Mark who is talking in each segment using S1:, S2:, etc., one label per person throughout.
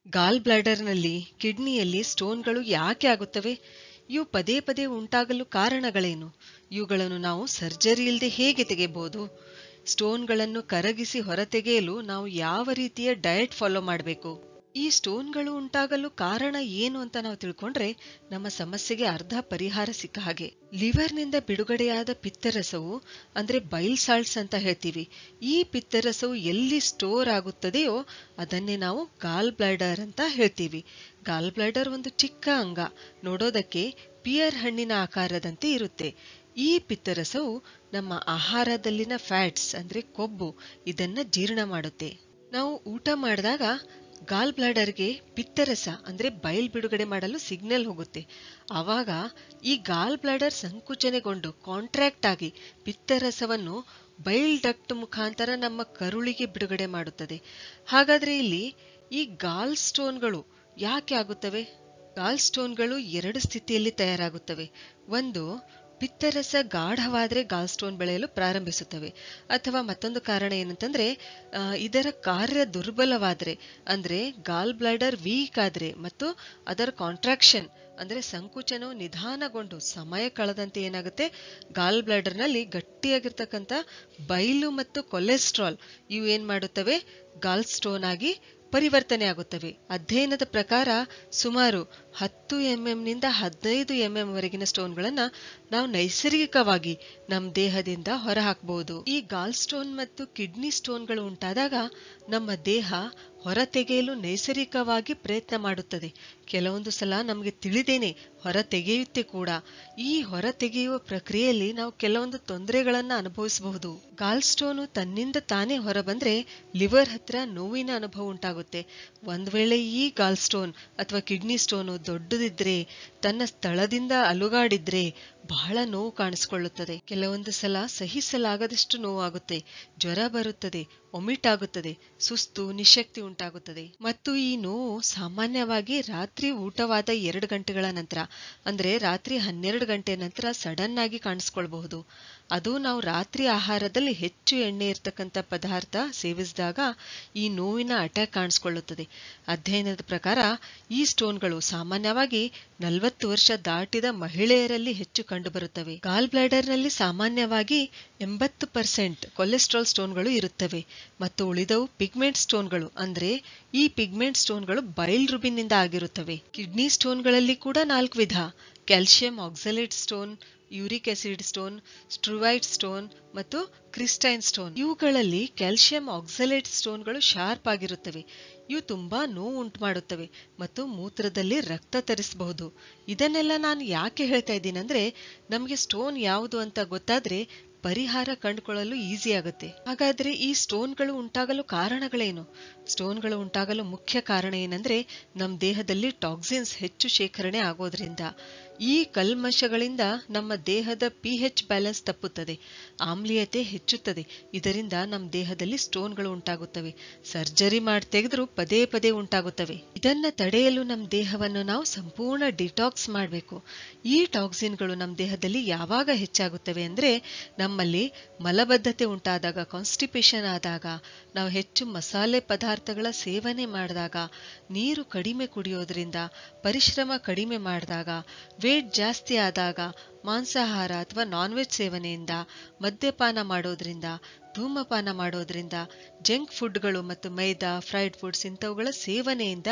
S1: ಗಾಲ್ ಬ್ಲಾಡರ್ನಲ್ಲಿ ಕಿಡ್ನಿಯಲ್ಲಿ ಸ್ಟೋನ್ಗಳು ಯಾಕೆ ಆಗುತ್ತವೆ? ಇವು ಪದೇ ಪದೇ ಉಂಟಾಗಲು ಕಾರಣಗಳೇನು? ಇವುಗಳನ್ನು ನಾವು ಸರ್ಜರಿ ಇಲ್ಲದೆ ಹೇಗೆ ತೆಗೆಯಬಹುದು? ಸ್ಟೋನ್ಗಳನ್ನು ಕರಗಿಸಿ ಹೊರತೆಗೆಯಲು ನಾವು ಯಾವ ರೀತಿಯ ಡಯಟ್ ಫಾಲೋ ಮಾಡಬೇಕು? ಈ ಸ್ಟೋನ್ಗಳು ಉಂಟಾಗಲು ಕಾರಣ ಏನು ಅಂತ ನಾವು ತಿಳ್ಕೊಂಡ್ರೆ ನಮ್ಮ ಸಮಸ್ಯೆಗೆ ಅರ್ಧ ಪರಿಹಾರ ಸಿಕ್ಕ ಹಾಗೆ. ಲಿವರ್ನಿಂದ ಬಿಡುಗಡೆಯಾದ ಪಿತ್ತರಸವು ಅಂದ್ರೆ ಬೈಲ್ ಸಾಲ್ಟ್ಸ್ ಅಂತ ಹೇಳ್ತೀವಿ. ಈ ಪಿತ್ತರಸವು ಎಲ್ಲಿ ಸ್ಟೋರ್ ಆಗುತ್ತದೆಯೋ ಅದನ್ನೇ ನಾವು ಗಾಲ್ ಬ್ಲಾಡರ್ ಅಂತ ಹೇಳ್ತೀವಿ. ಗಾಲ್ ಬ್ಲಾಡರ್ ಒಂದು ಚಿಕ್ಕ ಅಂಗ, ನೋಡೋದಕ್ಕೆ ಪಿಯರ್ ಹಣ್ಣಿನ ಆಕಾರದಂತೆ ಇರುತ್ತೆ. ಈ ಪಿತ್ತರಸವು ನಮ್ಮ ಆಹಾರದಲ್ಲಿನ ಫ್ಯಾಟ್ಸ್ ಅಂದ್ರೆ ಕೊಬ್ಬು ಇದನ್ನ ಜೀರ್ಣ ಮಾಡುತ್ತೆ. ನಾವು ಊಟ ಮಾಡಿದಾಗ ಗಾಲ್ ಬ್ಲಾಡರ್ಗೆ ಪಿತ್ತರಸ ಅಂದ್ರೆ ಬೈಲ್ ಬಿಡುಗಡೆ ಮಾಡಲು ಸಿಗ್ನಲ್ ಹೋಗುತ್ತೆ. ಆವಾಗ ಈ ಗಾಲ್ ಬ್ಲಾಡರ್ ಸಂಕುಚನೆಗೊಂಡು ಕಾಂಟ್ರಾಕ್ಟ್ ಆಗಿ ಪಿತ್ತರಸವನ್ನು ಬೈಲ್ ಡಕ್ಟ್ ಮುಖಾಂತರ ನಮ್ಮ ಕರುಳಿಗೆ ಬಿಡುಗಡೆ ಮಾಡುತ್ತದೆ. ಹಾಗಾದ್ರೆ ಇಲ್ಲಿ ಈ ಗಾಲ್ ಸ್ಟೋನ್ಗಳು ಯಾಕೆ ಆಗುತ್ತವೆ? ಗಾಲ್ ಸ್ಟೋನ್ಗಳು ಎರಡು ಸ್ಥಿತಿಯಲ್ಲಿ ತಯಾರಾಗುತ್ತವೆ. ಒಂದು, ಪಿತ್ತರಸ ಗಾಢವಾದ್ರೆ ಗಾಲ್ ಸ್ಟೋನ್ ಬೆಳೆಯಲು ಪ್ರಾರಂಭಿಸುತ್ತವೆ. ಅಥವಾ ಮತ್ತೊಂದು ಕಾರಣ ಏನಂತಂದ್ರೆ ಇದರ ಕಾರ್ಯ ದುರ್ಬಲವಾದ್ರೆ ಅಂದ್ರೆ ಗಾಲ್ ಬ್ಲಾಡರ್ ವೀಕ್ ಆದ್ರೆ ಮತ್ತು ಅದರ ಕಾಂಟ್ರಾಕ್ಷನ್ ಅಂದ್ರೆ ಸಂಕುಚನವು ನಿಧಾನಗೊಂಡು ಸಮಯ ಕಳೆದಂತೆ ಏನಾಗುತ್ತೆ, ಗಾಲ್ ಬ್ಲಾಡರ್ನಲ್ಲಿ ಗಟ್ಟಿಯಾಗಿರ್ತಕ್ಕಂಥ ಬೈಲು ಮತ್ತು ಕೊಲೆಸ್ಟ್ರಾಲ್ ಇವು ಏನ್ ಮಾಡುತ್ತವೆ, ಗಾಲ್ ಸ್ಟೋನ್ ಆಗಿ ಪರಿವರ್ತನೆ ಆಗುತ್ತವೆ. ಅಧ್ಯಯನದ ಪ್ರಕಾರ ಸುಮಾರು 10 mm ನಿಂದ 15 mm ವರೆಗಿನ ಸ್ಟೋನ್ಗಳನ್ನ ನಾವು ನೈಸರ್ಗಿಕವಾಗಿ ನಮ್ಮ ದೇಹದಿಂದ ಹೊರಹಾಕಬಹುದು. ಈ ಗಾಲ್ ಸ್ಟೋನ್ ಮತ್ತು ಕಿಡ್ನಿ ಸ್ಟೋನ್ಗಳು ಉಂಟಾದಾಗ ನಮ್ಮ ದೇಹ ಹೊರತೆಗೆಯಲು ನೈಸರ್ಗಿಕವಾಗಿ ಪ್ರಯತ್ನ ಮಾಡುತ್ತದೆ. ಕೆಲವೊಂದು ಸಲ ನಮಗೆ ತಿಳಿದೇನೆ ಹೊರ ತೆಗೆಯುತ್ತೆ ಕೂಡ. ಈ ಹೊರ ತೆಗೆಯುವ ಪ್ರಕ್ರಿಯೆಯಲ್ಲಿ ನಾವು ಕೆಲವೊಂದು ತೊಂದರೆಗಳನ್ನ ಅನುಭವಿಸಬಹುದು. ಗಾಲ್ ಸ್ಟೋನು ತನ್ನಿಂದ ತಾನೇ ಹೊರಬಂದ್ರೆ ಲಿವರ್ ಹತ್ರ ನೋವಿನ ಅನುಭವ ಉಂಟಾಗುತ್ತೆ. ಒಂದ್ ವೇಳೆ ಈ ಗಾಲ್ ಸ್ಟೋನ್ ಅಥವಾ ಕಿಡ್ನಿ ಸ್ಟೋನು ದೊಡ್ಡದಿದ್ರೆ, ತನ್ನ ಸ್ಥಳದಿಂದ ಅಲುಗಾಡಿದ್ರೆ ಬಹಳ ನೋವು ಕಾಣಿಸಿಕೊಳ್ಳುತ್ತದೆ. ಕೆಲವೊಂದು ಸಲ ಸಹಿಸಲಾಗದಷ್ಟು ನೋವಾಗುತ್ತೆ, ಜ್ವರ ಬರುತ್ತದೆ, ಒಮಿಟ್ ಆಗುತ್ತದೆ, ಸುಸ್ತು, ನಿಶಕ್ತಿ ಉಂಟಾಗುತ್ತದೆ. ಮತ್ತು ಈ ನೋವು ಸಾಮಾನ್ಯವಾಗಿ ರಾತ್ರಿ ಊಟವಾದ 2 ಗಂಟೆಗಳ ನಂತರ ಅಂದ್ರೆ ರಾತ್ರಿ 12 ಗಂಟೆ ನಂತರ ಸಡನ್ ಆಗಿ ಕಾಣಿಸ್ಕೊಳ್ಬಹುದು. ಅದು ನಾವು ರಾತ್ರಿ ಆಹಾರದಲ್ಲಿ ಹೆಚ್ಚು ಎಣ್ಣೆ ಇರ್ತಕ್ಕಂಥ ಪದಾರ್ಥ ಸೇವಿಸಿದಾಗ ಈ ನೋವಿನ ಅಟ್ಯಾಕ್ ಕಾಣಿಸ್ಕೊಳ್ಳುತ್ತದೆ. ಅಧ್ಯಯನದ ಪ್ರಕಾರ ಈ ಸ್ಟೋನ್ಗಳು ಸಾಮಾನ್ಯವಾಗಿ 40 ವರ್ಷ ದಾಟಿದ ಮಹಿಳೆಯರಲ್ಲಿ ಹೆಚ್ಚು ಕಂಡುಬರುತ್ತವೆ. ಗಾಲ್ ಬ್ಲಾಡರ್ನಲ್ಲಿ ಸಾಮಾನ್ಯವಾಗಿ 80% ಕೊಲೆಸ್ಟ್ರಾಲ್ ಸ್ಟೋನ್ಗಳು ಇರುತ್ತವೆ ಮತ್ತು ಉಳಿದವು ಪಿಗ್ಮೆಂಟ್ ಸ್ಟೋನ್ಗಳು. ಅಂದ್ರೆ ಈ ಪಿಗ್ಮೆಂಟ್ ಸ್ಟೋನ್ಗಳು ಬೈಲ್ ರುಬಿನ್ನಿಂದ ಆಗಿರುತ್ತವೆ. ಕಿಡ್ನಿ ಸ್ಟೋನ್ಗಳಲ್ಲಿ ಕೂಡ 4 ವಿಧ: calcium oxalate stone, uric acid stone, struvite stone ಮತ್ತು ಕ್ರಿಸ್ಟೈನ್ ಸ್ಟೋನ್. ಇವುಗಳಲ್ಲಿ ಕ್ಯಾಲ್ಸಿಯಂ ಆಕ್ಸಲೇಟ್ ಸ್ಟೋನ್ಗಳು ಶಾರ್ಪ್ ಆಗಿರುತ್ತವೆ. ಇವು ತುಂಬಾ ನೋವು ಉಂಟು ಮಾಡುತ್ತವೆ ಮತ್ತು ಮೂತ್ರದಲ್ಲಿ ರಕ್ತ ತರಿಸಬಹುದು. ಇದನ್ನೆಲ್ಲ ನಾನು ಯಾಕೆ ಹೇಳ್ತಾ ಇದ್ದೀನಿ ಅಂದ್ರೆ ನಮಗೆ ಸ್ಟೋನ್ ಯಾವುದು ಅಂತ ಗೊತ್ತಾದ್ರೆ ಪರಿಹಾರ ಕಂಡುಕೊಳ್ಳಲು ಈಸಿ ಆಗುತ್ತೆ. ಹಾಗಾದ್ರೆ ಈ ಸ್ಟೋನ್ಗಳು ಉಂಟಾಗಲು ಕಾರಣಗಳೇನು? ಸ್ಟೋನ್ಗಳು ಉಂಟಾಗಲು ಮುಖ್ಯ ಕಾರಣ ಏನಂದ್ರೆ ನಮ್ಮ ದೇಹದಲ್ಲಿ ಟಾಕ್ಸಿನ್ಸ್ ಹೆಚ್ಚು ಶೇಖರಣೆ ಆಗೋದ್ರಿಂದ. ಈ ಕಲ್ಮಶಗಳಿಂದ ನಮ್ಮ ದೇಹದ pH ಬ್ಯಾಲೆನ್ಸ್ ತಪ್ಪುತ್ತದೆ, ಆಮ್ಲೀಯತೆ ಹೆಚ್ಚುತ್ತದೆ. ಇದರಿಂದ ನಮ್ಮ ದೇಹದಲ್ಲಿ ಸ್ಟೋನ್ಗಳು ಉಂಟಾಗುತ್ತವೆ. ಸರ್ಜರಿ ಮಾಡಿ ತೆಗೆದ್ರೂ ಪದೇ ಪದೇ ಉಂಟಾಗುತ್ತವೆ. ಇದನ್ನ ತಡೆಯಲು ನಮ್ಮ ದೇಹವನ್ನು ನಾವು ಸಂಪೂರ್ಣ ಡಿಟಾಕ್ಸ್ ಮಾಡಬೇಕು. ಈ ಟಾಕ್ಸಿನ್ಗಳು ನಮ್ಮ ದೇಹದಲ್ಲಿ ಯಾವಾಗ ಹೆಚ್ಚಾಗುತ್ತವೆ ಅಂದ್ರೆ ನಮ್ಮಲ್ಲಿ ಮಲಬದ್ಧತೆ ಉಂಟಾದಾಗ, ಕಾನ್ಸ್ಟಿಪೇಷನ್ ಆದಾಗ, ನಾವು ಹೆಚ್ಚು ಮಸಾಲೆ ಪದಾರ್ಥಗಳ ಸೇವನೆ ಮಾಡಿದಾಗ, ನೀರು ಕಡಿಮೆ ಕುಡಿಯೋದ್ರಿಂದ, ಪರಿಶ್ರಮ ಕಡಿಮೆ ಮಾಡಿದಾಗ, ವೇಟ್ ಜಾಸ್ತಿ ಆದಾಗ, ಮಾಂಸಾಹಾರ ಅಥವಾ ನಾನ್ ವೆಜ್ ಸೇವನೆಯಿಂದ, ಮದ್ಯಪಾನ ಮಾಡೋದ್ರಿಂದ, ಧೂಮಪಾನ ಮಾಡೋದ್ರಿಂದ, ಜಂಕ್ ಫುಡ್ಗಳು ಮತ್ತು ಮೈದಾ, ಫ್ರೈಡ್ ಫುಡ್ಸ್ ಇಂಥವುಗಳ ಸೇವನೆಯಿಂದ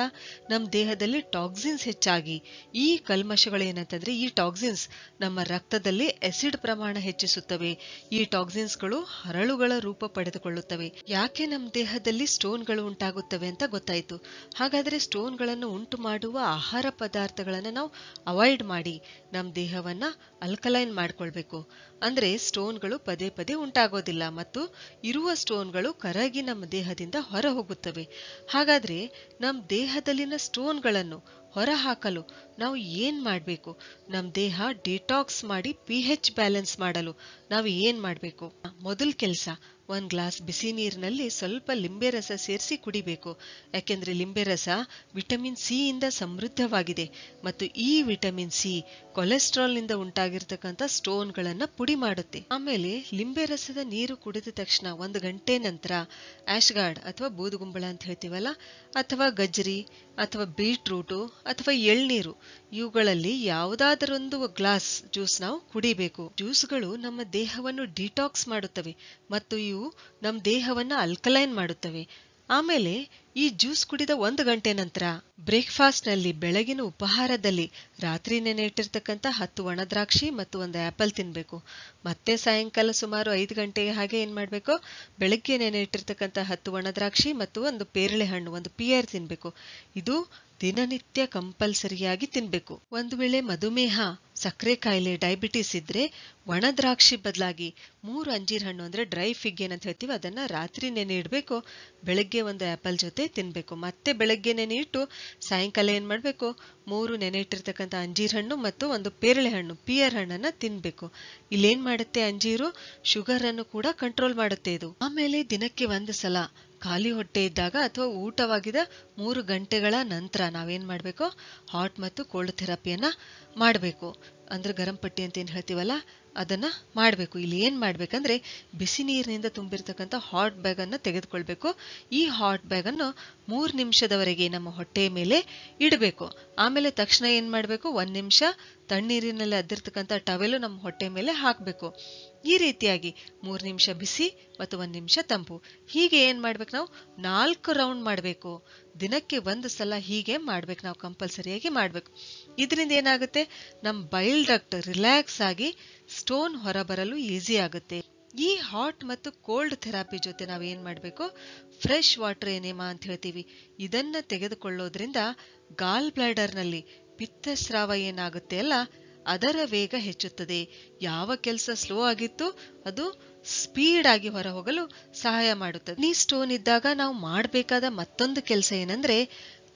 S1: ನಮ್ಮ ದೇಹದಲ್ಲಿ ಟಾಕ್ಸಿನ್ಸ್ ಹೆಚ್ಚಾಗಿ, ಈ ಕಲ್ಮಶಗಳೇನಂತಂದ್ರೆ ಈ ಟಾಕ್ಸಿನ್ಸ್ ನಮ್ಮ ರಕ್ತದಲ್ಲಿ ಆಸಿಡ್ ಪ್ರಮಾಣ ಹೆಚ್ಚಿಸುತ್ತವೆ. ಈ ಟಾಕ್ಸಿನ್ಸ್ಗಳು ಹರಳುಗಳ ರೂಪ ಪಡೆದುಕೊಳ್ಳುತ್ತವೆ. ಯಾಕೆ ನಮ್ಮ ದೇಹದಲ್ಲಿ ಸ್ಟೋನ್ಗಳು ಉಂಟಾಗುತ್ತವೆ ಅಂತ ಗೊತ್ತಾಯ್ತು. ಹಾಗಾದ್ರೆ ಸ್ಟೋನ್ಗಳನ್ನು ಉಂಟು ಮಾಡುವ ಆಹಾರ ಪದಾರ್ಥಗಳನ್ನು ನಾವು ಅವಾಯ್ಡ್ ಮಾಡಿ ನಮ್ಮ ದೇಹವನ್ನ ಅಲ್ಕಲೈನ್ ಮಾಡ್ಕೊಳ್ಬೇಕು. ಅಂದ್ರೆ ಸ್ಟೋನ್ಗಳು ಪದೇ ಪದೇ ಉಂಟಾಗೋದಿಲ್ಲ ಮತ್ತು ಇರುವ ಸ್ಟೋನ್ಗಳು ಕರಗಿ ನಮ್ಮ ದೇಹದಿಂದ ಹೊರ ಹೋಗುತ್ತವೆ. ಹಾಗಾದ್ರೆ ನಮ್ಮ ದೇಹದಲ್ಲಿನ ಸ್ಟೋನ್ಗಳನ್ನು ಹೊರಹಾಕಲು ನಾವು ಏನ್ ಮಾಡಬೇಕು? ನಮ್ಮ ದೇಹ ಡಿಟಾಕ್ಸ್ ಮಾಡಿ pH ಬ್ಯಾಲೆನ್ಸ್ ಮಾಡಲು ನಾವು ಏನ್ ಮಾಡಬೇಕು? ಮೊದಲ ಕೆಲಸ, 1 ಗ್ಲಾಸ್ ಬಿಸಿ ನೀರಿನಲ್ಲಿ ಸ್ವಲ್ಪ ಲಿಂಬೆ ರಸ ಸೇರಿಸಿ ಕುಡಿಬೇಕು. ಯಾಕೆಂದ್ರೆ ಲಿಂಬೆ ರಸ ವಿಟಮಿನ್ ಸಿ ಇಂದ ಸಮೃದ್ಧವಾಗಿದೆ ಮತ್ತು ಈ ವಿಟಮಿನ್ ಸಿ ಕೊಲೆಸ್ಟ್ರಾಲ್ ನಿಂದ ಉಂಟಾಗಿರ್ತಕ್ಕಂಥ ಸ್ಟೋನ್ಗಳನ್ನ ಪುಡಿ ಮಾಡುತ್ತೆ. ಆಮೇಲೆ ಲಿಂಬೆ ರಸದ ನೀರು ಕುಡಿದ ತಕ್ಷಣ 1 ಗಂಟೆ ನಂತರ ಆಶ್ಗಾರ್ಡ್ ಅಥವಾ ಬೂದುಗುಂಬಳ ಅಂತ ಹೇಳ್ತೀವಲ್ಲ, ಅಥವಾ ಗಜ್ರಿ, ಅಥವಾ ಬೀಟ್ರೂಟು ಅಥವಾ ಎಳ್ನೀರು ಇವುಗಳಲ್ಲಿ ಯಾವುದಾದರೊಂದು ಗ್ಲಾಸ್ ಜ್ಯೂಸ್ ನಾವು ಕುಡಿಬೇಕು. ಜ್ಯೂಸ್ಗಳು ನಮ್ಮ ದೇಹವನ್ನು ಡಿಟಾಕ್ಸ್ ಮಾಡುತ್ತವೆ ಮತ್ತು ಇವು ನಮ್ಮ ದೇಹವನ್ನು ಅಲ್ಕಲೈನ್ ಮಾಡುತ್ತವೆ. ಆಮೇಲೆ ಈ ಜ್ಯೂಸ್ ಕುಡಿದ 1 ಗಂಟೆ ನಂತರ ಬ್ರೇಕ್ಫಾಸ್ಟ್ನಲ್ಲಿ, ಬೆಳಗಿನ ಉಪಹಾರದಲ್ಲಿ ರಾತ್ರಿ ನೆನೆ ಇಟ್ಟಿರ್ತಕ್ಕಂಥ 10 ಒಣದ್ರಾಕ್ಷಿ ಮತ್ತು 1 ಆಪಲ್ ತಿನ್ಬೇಕು. ಮತ್ತೆ ಸಾಯಂಕಾಲ ಸುಮಾರು 5 ಗಂಟೆಗೆ ಹಾಗೆ ಏನ್ ಮಾಡ್ಬೇಕು, ಬೆಳಗ್ಗೆ ನೆನೆ ಇಟ್ಟಿರ್ತಕ್ಕಂಥ 10 ಒಣದ್ರಾಕ್ಷಿ ಮತ್ತು 1 ಪೇರಳೆ ಹಣ್ಣು, 1 ಪಿಯರ್ ತಿನ್ಬೇಕು. ಇದು ದಿನನಿತ್ಯ ಕಂಪಲ್ಸರಿಯಾಗಿ ತಿನ್ಬೇಕು. ಒಂದು ವೇಳೆ ಮಧುಮೇಹ, ಸಕ್ಕರೆ ಕಾಯಿಲೆ, ಡಯಾಬಿಟಿಸ್ ಇದ್ರೆ ಒಣದ್ರಾಕ್ಷಿ ಬದಲಾಗಿ 3 ಅಂಜೀರ್ ಹಣ್ಣು ಅಂದ್ರೆ ಡ್ರೈ ಫಿಗ್ ಏನಂತ ಹೇಳ್ತೀವಿ ಅದನ್ನ ರಾತ್ರಿ ನೆನೆ ಇಡಬೇಕು, ಬೆಳಗ್ಗೆ 1 ಆಪಲ್ ಜೊತೆ ತಿನ್ಬೇಕು. ಮತ್ತೆ ಬೆಳಗ್ಗೆ ನೆನೆ ಇಟ್ಟು ಸಾಯಂಕಾಲ ಏನ್ ಮಾಡ್ಬೇಕು, 3 ನೆನೆ ಇಟ್ಟಿರ್ತಕ್ಕಂಥ ಅಂಜೀರ್ ಹಣ್ಣು ಮತ್ತು 1 ಪೇರಳೆ ಹಣ್ಣು, ಪಿಯರ್ ಹಣ್ಣನ್ನ ತಿನ್ಬೇಕು. ಇಲ್ಲೇನ್ ಮಾಡುತ್ತೆ, ಅಂಜೀರು ಶುಗರ್ ಅನ್ನು ಕೂಡ ಕಂಟ್ರೋಲ್ ಮಾಡುತ್ತೆ ಇದು. ಆಮೇಲೆ ದಿನಕ್ಕೆ 1 ಸಲ ಖಾಲಿ ಹೊಟ್ಟೆ ಇದ್ದಾಗ ಅಥವಾ ಊಟವಾಗಿದ 3 ಗಂಟೆಗಳ ನಂತರ ನಾವೇನ್ ಮಾಡ್ಬೇಕು, ಹಾಟ್ ಮತ್ತು ಕೋಲ್ಡ್ ಥೆರಪಿಯನ್ನ ಮಾಡಬೇಕು. ಅಂದ್ರೆ ಗರಂ ಪಟ್ಟಿ ಅಂತ ಏನ್ ಹೇಳ್ತೀವಲ್ಲ ಅದನ್ನ ಮಾಡ್ಬೇಕು. ಇಲ್ಲಿ ಏನ್ ಮಾಡ್ಬೇಕಂದ್ರೆ ಬಿಸಿ ನೀರಿನಿಂದ ತುಂಬಿರ್ತಕ್ಕಂಥ ಹಾಟ್ ಬ್ಯಾಗ್ ಅನ್ನ ತೆಗೆದುಕೊಳ್ಬೇಕು. ಈ ಹಾಟ್ ಬ್ಯಾಗ್ ಅನ್ನು 3 ನಿಮಿಷದವರೆಗೆ ನಮ್ಮ ಹೊಟ್ಟೆಯ ಮೇಲೆ ಇಡಬೇಕು. ಆಮೇಲೆ ತಕ್ಷಣ ಏನ್ ಮಾಡ್ಬೇಕು, 1 ನಿಮಿಷ ತಣ್ಣೀರಿನಲ್ಲಿ ಅದ್ದಿರ್ತಕ್ಕಂಥ ಟವೆಲು ನಮ್ಮ ಹೊಟ್ಟೆ ಮೇಲೆ ಹಾಕ್ಬೇಕು. ಈ ರೀತಿಯಾಗಿ 3 ನಿಮಿಷ ಬಿಸಿ ಮತ್ತು 1 ನಿಮಿಷ ತಂಪು, ಹೀಗೆ ಏನ್ ಮಾಡ್ಬೇಕು, ನಾವು 4 ರೌಂಡ್ ಮಾಡ್ಬೇಕು. ದಿನಕ್ಕೆ 1 ಸಲ ಹೀಗೆ ಮಾಡ್ಬೇಕು, ನಾವು ಕಂಪಲ್ಸರಿಯಾಗಿ ಮಾಡ್ಬೇಕು. ಇದರಿಂದ ಏನಾಗುತ್ತೆ, ನಮ್ಮ ಬೈಲ್ ಡಕ್ಟ್ ರಿಲ್ಯಾಕ್ಸ್ ಆಗಿ ಸ್ಟೋನ್ ಹೊರಬರಲು ಈಸಿ ಆಗುತ್ತೆ. ಈ ಹಾಟ್ ಮತ್ತು ಕೋಲ್ಡ್ ಥೆರಪಿ ಜೊತೆ ನಾವ್ ಏನ್ ಮಾಡ್ಬೇಕು, ಫ್ರೆಶ್ ವಾಟರ್ ಎನೆಮಾ ಅಂತ ಹೇಳ್ತೀವಿ, ಇದನ್ನ ತೆಗೆದುಕೊಳ್ಳೋದ್ರಿಂದ ಗಾಲ್ ಬ್ಲಾಡರ್ ನಲ್ಲಿ ಪಿತ್ತಸ್ರಾವ ಏನಾಗುತ್ತೆ ಅಲ್ಲ ಅದರ ವೇಗ ಹೆಚ್ಚುತ್ತದೆ. ಯಾವ ಕೆಲಸ ಸ್ಲೋ ಆಗಿತ್ತು ಅದು ಸ್ಪೀಡ್ ಆಗಿ ಹೊರ ಹೋಗಲು ಸಹಾಯ ಮಾಡುತ್ತದೆ. ಕಿಡ್ನಿ ಸ್ಟೋನ್ ಇದ್ದಾಗ ನಾವು ಮಾಡಬೇಕಾದ ಮತ್ತೊಂದು ಕೆಲಸ ಏನಂದ್ರೆ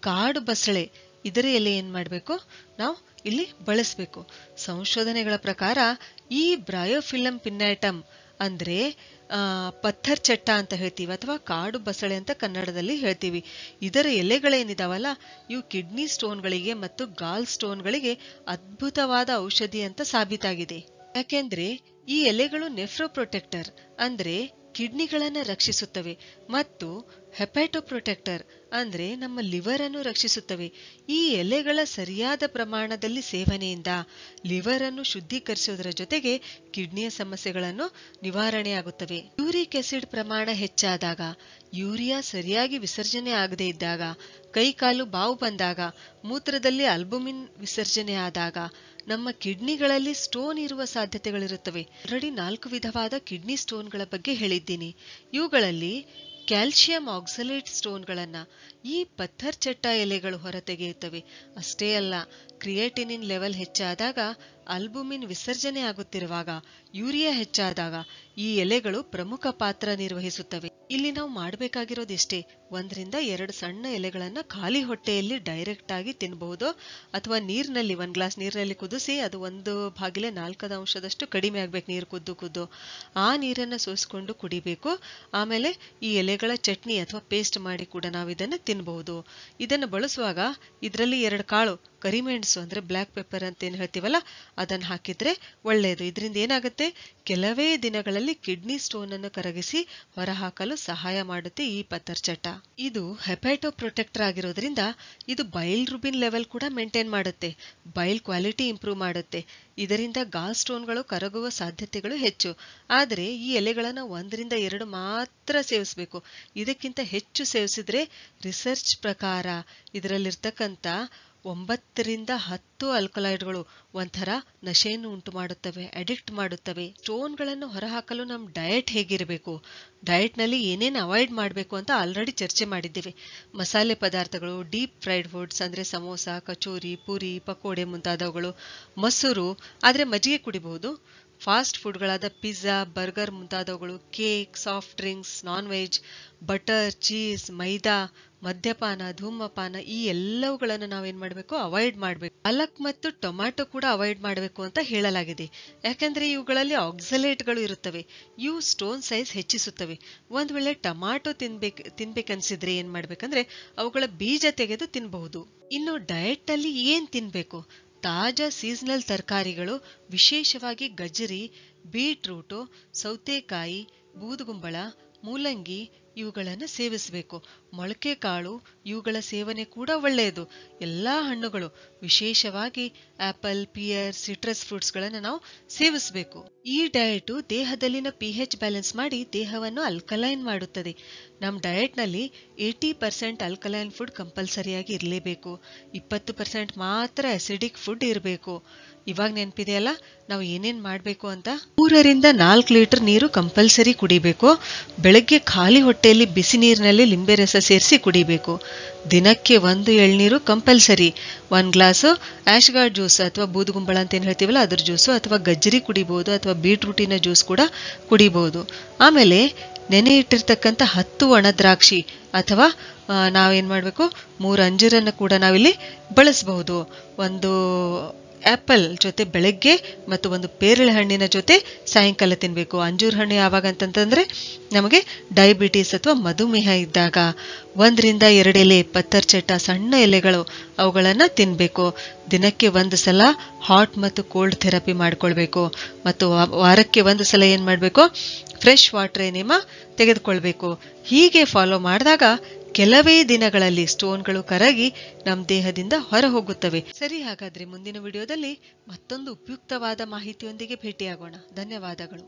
S1: ಕಾಡು ಬಸಳೆ, ಇದರ ಎಲೆ ಏನ್ ಮಾಡ್ಬೇಕು, ನಾವು ಇಲ್ಲಿ ಬಳಸಬೇಕು. ಸಂಶೋಧನೆಗಳ ಪ್ರಕಾರ ಈ ಬ್ರಯೋಫಿಲಮ್ ಪಿನ್ನಾಟಮ್ ಅಂದ್ರೆ ಪತ್ಥರ್ ಚಟ್ಟ ಅಂತ ಹೇಳ್ತೀವಿ ಅಥವಾ ಕಾಡು ಬಸಳೆ ಅಂತ ಕನ್ನಡದಲ್ಲಿ ಹೇಳ್ತೀವಿ. ಇದರ ಎಲೆಗಳೇನಿದಾವಲ್ಲ ಇವು ಕಿಡ್ನಿ ಸ್ಟೋನ್ಗಳಿಗೆ ಮತ್ತು ಗಾಲ್ ಸ್ಟೋನ್ಗಳಿಗೆ ಅದ್ಭುತವಾದ ಔಷಧಿ ಅಂತ ಸಾಬೀತಾಗಿದೆ. ಯಾಕೆಂದ್ರೆ ಈ ಎಲೆಗಳು ನೆಫ್ರೋಪ್ರೊಟೆಕ್ಟರ್ ಅಂದ್ರೆ ಕಿಡ್ನಿಗಳನ್ನ ರಕ್ಷಿಸುತ್ತವೆ ಮತ್ತು ಹೆಪಾಟೋಪ್ರೊಟೆಕ್ಟರ್ ಅಂದ್ರೆ ನಮ್ಮ ಲಿವರ್ ಅನ್ನು ರಕ್ಷಿಸುತ್ತವೆ. ಈ ಎಲೆಗಳ ಸರಿಯಾದ ಪ್ರಮಾಣದಲ್ಲಿ ಸೇವನೆಯಿಂದ ಲಿವರ್ ಅನ್ನು ಶುದ್ಧೀಕರಿಸುವುದರ ಜೊತೆಗೆ ಕಿಡ್ನಿಯ ಸಮಸ್ಯೆಗಳನ್ನು ನಿವಾರಣೆಯಾಗುತ್ತವೆ. ಯೂರಿಕ್ ಆಸಿಡ್ ಪ್ರಮಾಣ ಹೆಚ್ಚಾದಾಗ, ಯೂರಿಯಾ ಸರಿಯಾಗಿ ವಿಸರ್ಜನೆ ಆಗದೆ ಇದ್ದಾಗ, ಕೈಕಾಲು ಬಾವು ಬಂದಾಗ, ಮೂತ್ರದಲ್ಲಿ ಆಲ್ಬುಮಿನ್ ವಿಸರ್ಜನೆ ಆದಾಗ ನಮ್ಮ ಕಿಡ್ನಿಗಳಲ್ಲಿ ಸ್ಟೋನ್ ಇರುವ ಸಾಧ್ಯತೆಗಳಿರುತ್ತವೆ. ಆಲ್ರೆಡಿ 4 ವಿಧವಾದ ಕಿಡ್ನಿ ಸ್ಟೋನ್ಗಳ ಬಗ್ಗೆ ಹೇಳಿದ್ದೀನಿ. ಇವುಗಳಲ್ಲಿ ಕ್ಯಾಲ್ಸಿಯಂ ಆಕ್ಸಲೇಟ್ ಸ್ಟೋನ್ಗಳನ್ನ ಈ ಪತ್ಥರ್ ಚಟ್ಟ ಎಲೆಗಳು ಹೊರತೆಗೆಯುತ್ತವೆ. ಅಷ್ಟೇ ಅಲ್ಲ, ಕ್ರಿಯೇಟಿನಿನ್ ಲೆವೆಲ್ ಹೆಚ್ಚಾದಾಗ, ಆಲ್ಬುಮಿನ್ ವಿಸರ್ಜನೆ ಆಗುತ್ತಿರುವಾಗ, ಯೂರಿಯಾ ಹೆಚ್ಚಾದಾಗ ಈ ಎಲೆಗಳು ಪ್ರಮುಖ ಪಾತ್ರ ನಿರ್ವಹಿಸುತ್ತವೆ. ಇಲ್ಲಿ ನಾವು ಮಾಡಬೇಕಾಗಿರೋದಿಷ್ಟೇ, 1 ರಿಂದ 2 ಸಣ್ಣ ಎಲೆಗಳನ್ನ ಖಾಲಿ ಹೊಟ್ಟೆಯಲ್ಲಿ ಡೈರೆಕ್ಟ್ ಆಗಿ ತಿನ್ನಬಹುದು ಅಥವಾ ನೀರಿನಲ್ಲಿ 1 ಗ್ಲಾಸ್ ನೀರಿನಲ್ಲಿ ಕುದಿಸಿ ಅದು 1/4 ಕಡಿಮೆ ಆಗ್ಬೇಕು, ನೀರು ಕುದ್ದು ಆ ನೀರನ್ನ ಸೋಸಿಕೊಂಡು ಕುಡಿಬೇಕು. ಆಮೇಲೆ ಈ ಎಲೆಗಳ ಚಟ್ನಿ ಅಥವಾ ಪೇಸ್ಟ್ ಮಾಡಿ ಕೂಡ ನಾವು ಇದನ್ನ ತಿನ್ನಬಹುದು. ಇದನ್ನ ಬಳಸುವಾಗ ಇದರಲ್ಲಿ 2 ಕಾಳು ಕರಿಮೆಣಸು ಅಂದ್ರೆ ಬ್ಲಾಕ್ ಪೆಪ್ಪರ್ ಅಂತ ಏನ್ ಹೇಳ್ತೀವಲ್ಲ ಅದನ್ನ ಹಾಕಿದ್ರೆ ಒಳ್ಳೆಯದು. ಇದರಿಂದ ಏನಾಗುತ್ತೆ, ಕೆಲವೇ ದಿನಗಳಲ್ಲಿ ಕಿಡ್ನಿ ಸ್ಟೋನ್ ಅನ್ನು ಕರಗಿಸಿ ಹೊರಹಾಕಲು ಸಹಾಯ ಮಾಡುತ್ತೆ ಈ ಪತ್ಥರ್ ಚಟ್ಟ. ಇದು ಹೆಪಾಟೋ ಪ್ರೊಟೆಕ್ಟರ್ ಆಗಿರೋದ್ರಿಂದ ಇದು ಬೈಲ್ ರುಬಿನ್ ಲೆವೆಲ್ ಕೂಡ ಮೇಂಟೈನ್ ಮಾಡುತ್ತೆ, ಬೈಲ್ ಕ್ವಾಲಿಟಿ ಇಂಪ್ರೂವ್ ಮಾಡುತ್ತೆ. ಇದರಿಂದ ಗಾಲ್ ಸ್ಟೋನ್ಗಳು ಕರಗುವ ಸಾಧ್ಯತೆಗಳು ಹೆಚ್ಚು. ಆದರೆ ಈ ಎಲೆಗಳನ್ನ 1 ರಿಂದ 2 ಮಾತ್ರ ಸೇವಿಸಬೇಕು. ಇದಕ್ಕಿಂತ ಹೆಚ್ಚು ಸೇವಿಸಿದ್ರೆ ರಿಸರ್ಚ್ ಪ್ರಕಾರ ಇದರಲ್ಲಿರ್ತಕ್ಕಂಥ 9 ರಿಂದ 10 ಆಲ್ಕಲಾಯ್ಡ್ಗಳು ಒಂಥರ ನಶೆಯನ್ನು ಉಂಟು ಮಾಡುತ್ತವೆ, ಅಡಿಕ್ಟ್ ಮಾಡುತ್ತವೆ. ಸ್ಟೋನ್ಗಳನ್ನು ಹೊರಹಾಕಲು ನಮ್ಮ ಡಯಟ್ ಹೇಗಿರಬೇಕು, ಡಯಟ್ ನಲ್ಲಿ ಏನೇನು ಅವಾಯ್ಡ್ ಮಾಡಬೇಕು ಅಂತ ಆಲ್ರೆಡಿ ಚರ್ಚೆ ಮಾಡಿದ್ದೇವೆ. ಮಸಾಲೆ ಪದಾರ್ಥಗಳು, ಡೀಪ್ ಫ್ರೈಡ್ ಫುಡ್ಸ್ ಅಂದ್ರೆ ಸಮೋಸ, ಕಚೋರಿ, ಪೂರಿ, ಪಕೋಡೆ ಮುಂತಾದವುಗಳು, ಮೊಸರು ಆದ್ರೆ ಮಜ್ಜಿಗೆ ಕುಡಿಬಹುದು, ಫಾಸ್ಟ್ ಫುಡ್ಗಳಾದ ಪಿಜ್ಜಾ, ಬರ್ಗರ್ ಮುಂತಾದವುಗಳು, cake, soft drinks, non veg, butter, cheese, maida, ಮದ್ಯಪಾನ, ಧೂಮಪಾನ ಈ ಎಲ್ಲವುಗಳನ್ನು ನಾವೇನ್ ಮಾಡಬೇಕು, ಅವಾಯ್ಡ್ ಮಾಡಬೇಕು. ಪಾಲಕ್ ಮತ್ತು ಟೊಮ್ಯಾಟೊ ಕೂಡ ಅವಾಯ್ಡ್ ಮಾಡಬೇಕು ಅಂತ ಹೇಳಲಾಗಿದೆ. ಯಾಕಂದ್ರೆ ಇವುಗಳಲ್ಲಿ ಆಕ್ಸಲೇಟ್ಗಳು ಇರುತ್ತವೆ, ಇವು ಸ್ಟೋನ್ ಸೈಜ್ ಹೆಚ್ಚಿಸುತ್ತವೆ. ಒಂದ್ ವೇಳೆ ಟೊಮ್ಯಾಟೊ ತಿನ್ಬೇಕನ್ಸಿದ್ರೆ ಏನ್ ಮಾಡ್ಬೇಕಂದ್ರೆ ಅವುಗಳ ಬೀಜ ತೆಗೆದು ತಿನ್ನಬಹುದು. ಇನ್ನು ಡಯಟ್ ನಲ್ಲಿ ಏನ್ ತಿನ್ಬೇಕು, ತಾಜಾ ಸೀಸನಲ್ ತರಕಾರಿಗಳು, ವಿಶೇಷವಾಗಿ ಗಜರಿ, ಬೀಟ್ರೂಟು, ಸೌತೆಕಾಯಿ, ಬೂದುಗುಂಬಳ, ಮೂಲಂಗಿ ಇವುಗಳನ್ನು ಸೇವಿಸಬೇಕು. ಮೊಳಕೆ ಕಾಳು ಇವುಗಳ ಸೇವನೆ ಕೂಡ ಒಳ್ಳೆಯದು. ಎಲ್ಲಾ ಹಣ್ಣುಗಳು, ವಿಶೇಷವಾಗಿ ಆಪಲ್, ಪಿಯರ್, ಸಿಟ್ರಸ್ ಫ್ರೂಟ್ಸ್ಗಳನ್ನು ನಾವು ಸೇವಿಸಬೇಕು. ಈ ಡಯಟ್ ದೇಹದಲ್ಲಿನ pH ಬ್ಯಾಲೆನ್ಸ್ ಮಾಡಿ ದೇಹವನ್ನು ಅಲ್ಕಲೈನ್ ಮಾಡುತ್ತದೆ. ನಮ್ಮ ಡಯಟ್ನಲ್ಲಿ 80% ಅಲ್ಕಲೈನ್ ಫುಡ್ ಕಂಪಲ್ಸರಿಯಾಗಿ ಇರಲೇಬೇಕು. 20% ಮಾತ್ರ ಅಸಿಡಿಕ್ ಫುಡ್ ಇರಬೇಕು. ಇವಾಗ ನೆನಪಿದೆಯಲ್ಲ ನಾವು ಏನೇನ್ ಮಾಡಬೇಕು ಅಂತ. 3 ರಿಂದ 4 ಲೀಟರ್ ನೀರು ಕಂಪಲ್ಸರಿ ಕುಡಿಬೇಕು. ಬೆಳಗ್ಗೆ ಖಾಲಿ ಹೊಟ್ಟೆಯಲ್ಲಿ ಬಿಸಿ ನೀರಿನಲ್ಲಿ ಲಿಂಬೆ ರಸ ಸೇರಿಸಿ ಕುಡಿಬೇಕು. ದಿನಕ್ಕೆ 1 ಎಳ್ನೀರು ಕಂಪಲ್ಸರಿ. 1 ಗ್ಲಾಸು ಆಶ್ಗಾರ್ಡ್ ಜ್ಯೂಸ್ ಅಥವಾ ಬೂದುಗುಂಬಳ ಅಂತ ಏನ್ ಹೇಳ್ತೀವಲ್ಲ ಅದ್ರ ಜ್ಯೂಸು, ಅಥವಾ ಗಜ್ಜರಿ ಕುಡಿಬಹುದು, ಅಥವಾ ಬೀಟ್ರೂಟಿನ ಜ್ಯೂಸ್ ಕೂಡ ಕುಡಿಬಹುದು. ಆಮೇಲೆ ನೆನೆ ಇಟ್ಟಿರ್ತಕ್ಕಂಥ 10 ಒಣ ದ್ರಾಕ್ಷಿ ಅಥವಾ ನಾವೇನ್ ಮಾಡ್ಬೇಕು 3 ಅಂಜೂರನ್ನು ಕೂಡ ನಾವಿಲ್ಲಿ ಬಳಸಬಹುದು. 1 ಆಪಲ್ ಜೊತೆ ಬೆಳಗ್ಗೆ ಮತ್ತು 1 ಪೇರಳೆ ಹಣ್ಣಿನ ಜೊತೆ ಸಾಯಂಕಾಲ ತಿನ್ಬೇಕು. ಅಂಜೂರ ಹಣ್ಣು ಯಾವಾಗ ಅಂತಂತಂದ್ರೆ ನಮಗೆ ಡಯಾಬಿಟಿಸ್ ಅಥವಾ ಮಧುಮೇಹ ಇದ್ದಾಗ. 1 ರಿಂದ 2 ಎಲೆ ಪತ್ತರ್ಚಟ್ಟ, ಸಣ್ಣ ಎಲೆಗಳು, ಅವುಗಳನ್ನ ತಿನ್ಬೇಕು. ದಿನಕ್ಕೆ 1 ಸಲ ಹಾಟ್ ಮತ್ತು ಕೋಲ್ಡ್ ಥೆರಪಿ ಮಾಡ್ಕೊಳ್ಬೇಕು. ಮತ್ತು ವಾರಕ್ಕೆ 1 ಸಲ ಏನ್ ಮಾಡ್ಬೇಕು, ಫ್ರೆಶ್ ವಾಟರ್ ಎನಿಮಾ ತೆಗೆದುಕೊಳ್ಬೇಕು. ಹೀಗೆ ಫಾಲೋ ಮಾಡಿದಾಗ ಕೆಲವೇ ದಿನಗಳಲ್ಲಿ ಸ್ಟೋನ್ಗಳು ಕರಗಿ ನಮ್ಮ ದೇಹದಿಂದ ಹೊರ ಹೋಗುತ್ತವೆ. ಸರಿ, ಹಾಗಾದ್ರೆ ಮುಂದಿನ ವಿಡಿಯೋದಲ್ಲಿ ಮತ್ತೊಂದು ಉಪಯುಕ್ತವಾದ ಮಾಹಿತಿಯೊಂದಿಗೆ ಭೇಟಿಯಾಗೋಣ. ಧನ್ಯವಾದಗಳು.